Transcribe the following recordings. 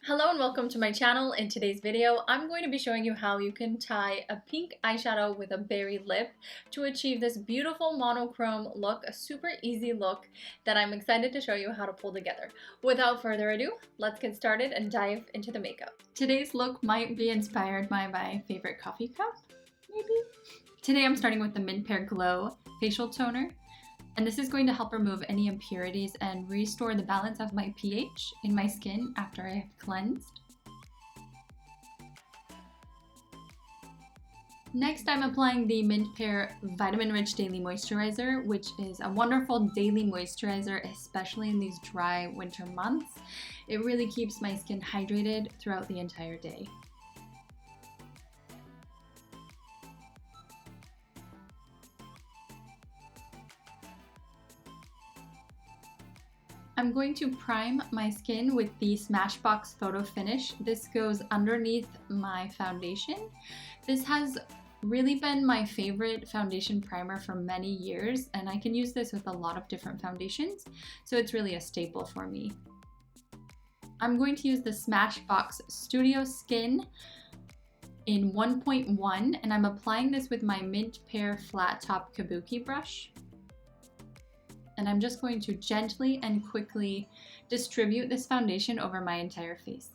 Hello and welcome to my channel. In today's video, I'm going to be showing you how you can tie a pink eyeshadow with a berry lip to achieve this beautiful monochrome look, a super easy look that I'm excited to show you how to pull together. Without further ado, let's get started and dive into the makeup. Today's look might be inspired by my favorite coffee cup, maybe? Today I'm starting with the Mint Pear Glow Facial Toner. And this is going to help remove any impurities and restore the balance of my pH in my skin after I have cleansed. Next, I'm applying the Mint Pear Vitamin Rich Daily Moisturizer, which is a wonderful daily moisturizer, especially in these dry winter months. It really keeps my skin hydrated throughout the entire day. I'm going to prime my skin with the Smashbox Photo Finish. This goes underneath my foundation. This has really been my favorite foundation primer for many years, and I can use this with a lot of different foundations, so it's really a staple for me. I'm going to use the Smashbox Studio Skin in 1.1, and I'm applying this with my Mint Pear Flat Top Kabuki brush. And I'm just going to gently and quickly distribute this foundation over my entire face.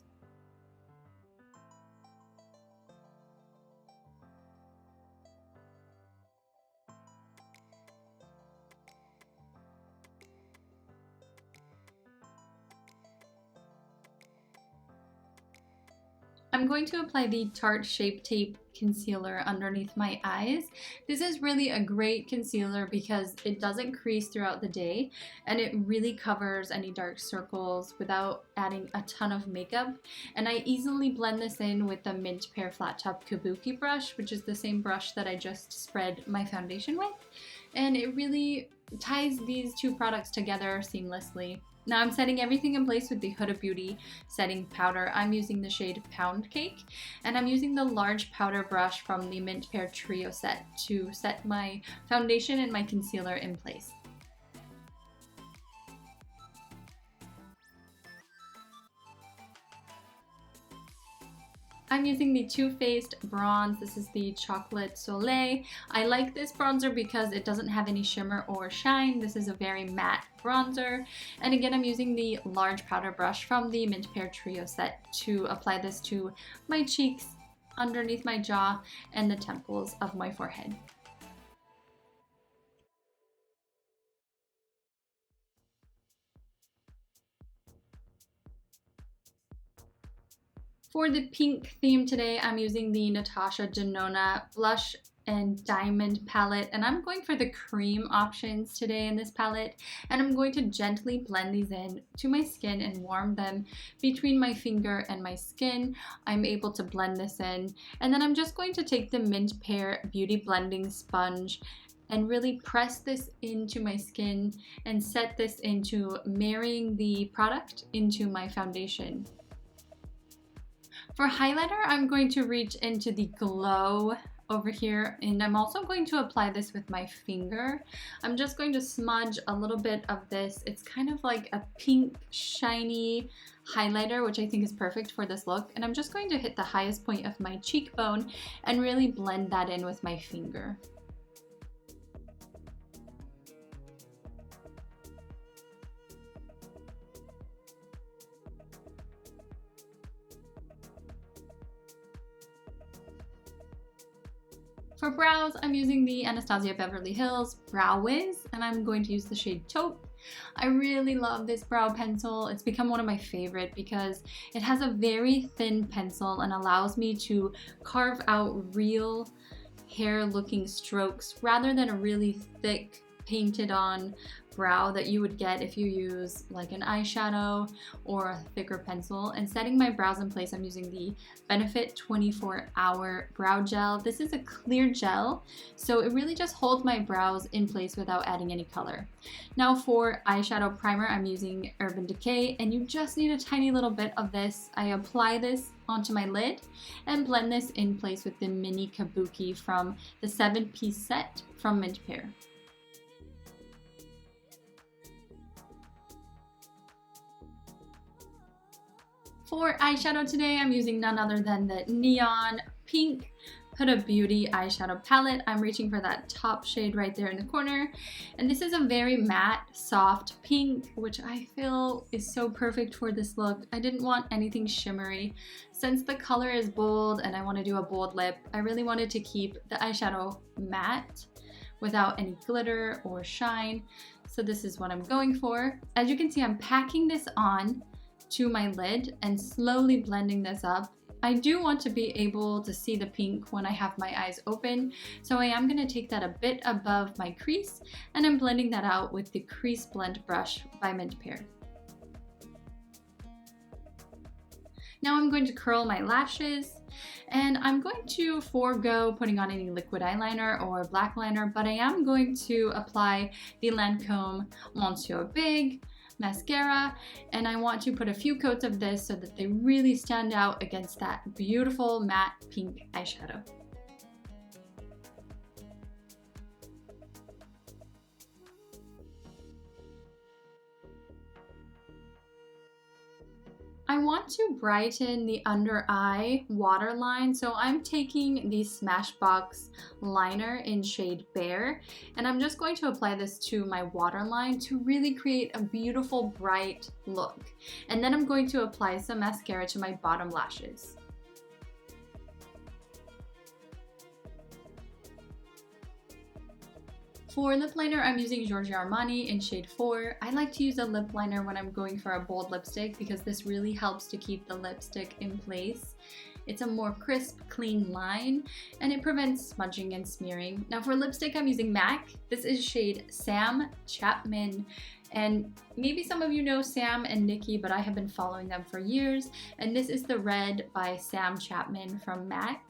I'm going to apply the Tarte Shape Tape concealer underneath my eyes. This is really a great concealer because it doesn't crease throughout the day and it really covers any dark circles without adding a ton of makeup. And I easily blend this in with the Mint Pear Flat Top Kabuki brush, which is the same brush that I just spread my foundation with. And it really ties these two products together seamlessly. Now I'm setting everything in place with the Huda Beauty setting powder. I'm using the shade Pound Cake, and I'm using the large powder brush from the Mint Pear Trio set to set my foundation and my concealer in place. I'm using the Too Faced bronze. This is the Chocolate Soleil. I like this bronzer because it doesn't have any shimmer or shine. This is a very matte bronzer. And again, I'm using the large powder brush from the Mint Pear Trio set to apply this to my cheeks, underneath my jaw, and the temples of my forehead. For the pink theme today, I'm using the Natasha Denona Blush and Diamond palette, and I'm going for the cream options today in this palette, and I'm going to gently blend these in to my skin and warm them between my finger and my skin. I'm able to blend this in, and then I'm just going to take the Mint Pear Beauty Blending Sponge and really press this into my skin and set this into marrying the product into my foundation. For highlighter, I'm going to reach into the Glow over here, and I'm also going to apply this with my finger. I'm just going to smudge a little bit of this. It's kind of like a pink, shiny highlighter, which I think is perfect for this look. And I'm just going to hit the highest point of my cheekbone and really blend that in with my finger. For brows, I'm using the Anastasia Beverly Hills Brow Wiz, and I'm going to use the shade Taupe. I really love this brow pencil. It's become one of my favorite because it has a very thin pencil and allows me to carve out real hair looking strokes rather than a really thick painted on brow that you would get if you use like an eyeshadow or a thicker pencil. And setting my brows in place, I'm using the Benefit 24-Hour Brow Gel. This is a clear gel, so it really just holds my brows in place without adding any color. Now for eyeshadow primer, I'm using Urban Decay, and you just need a tiny little bit of this. I apply this onto my lid and blend this in place with the mini kabuki from the 7-piece set from Mint Pear. For eyeshadow today, I'm using none other than the Neon Pink Huda Beauty eyeshadow palette. I'm reaching for that top shade right there in the corner. And this is a very matte, soft pink, which I feel is so perfect for this look. I didn't want anything shimmery. Since the color is bold and I want to do a bold lip, I really wanted to keep the eyeshadow matte without any glitter or shine. So this is what I'm going for. As you can see, I'm packing this on to my lid and slowly blending this up. I do want to be able to see the pink when I have my eyes open, so I am going to take that a bit above my crease, and I'm blending that out with the Crease Blend brush by Mint Pear. Now I'm going to curl my lashes, and I'm going to forego putting on any liquid eyeliner or black liner, but I am going to apply the Lancome Monsieur Big mascara, and I want to put a few coats of this so that they really stand out against that beautiful matte pink eyeshadow. I want to brighten the under eye waterline, so I'm taking the Smashbox liner in shade Bare, and I'm just going to apply this to my waterline to really create a beautiful bright look. And then I'm going to apply some mascara to my bottom lashes. For lip liner, I'm using Giorgio Armani in shade 4. I like to use a lip liner when I'm going for a bold lipstick because this really helps to keep the lipstick in place. It's a more crisp, clean line, and it prevents smudging and smearing. Now for lipstick, I'm using MAC. This is shade Sam Chapman. And maybe some of you know Sam and Nikki, but I have been following them for years. And this is the red by Sam Chapman from MAC.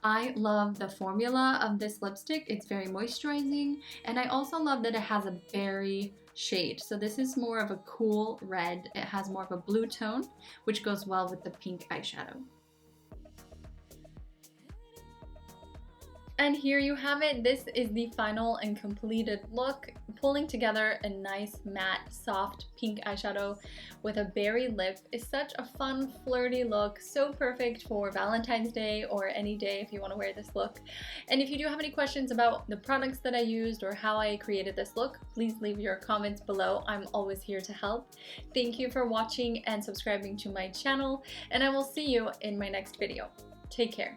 I love the formula of this lipstick. It's very moisturizing, and I also love that it has a berry shade. So this is more of a cool red. It has more of a blue tone, which goes well with the pink eyeshadow. And here you have it. This is the final and completed look, pulling together a nice matte soft pink eyeshadow with a berry lip. Is such a fun flirty look, so perfect for Valentine's Day or any day if you want to wear this look. And if you do have any questions about the products that I used or how I created this look, please leave your comments below. I'm always here to help. Thank you for watching and subscribing to my channel, and I will see you in my next video. Take care.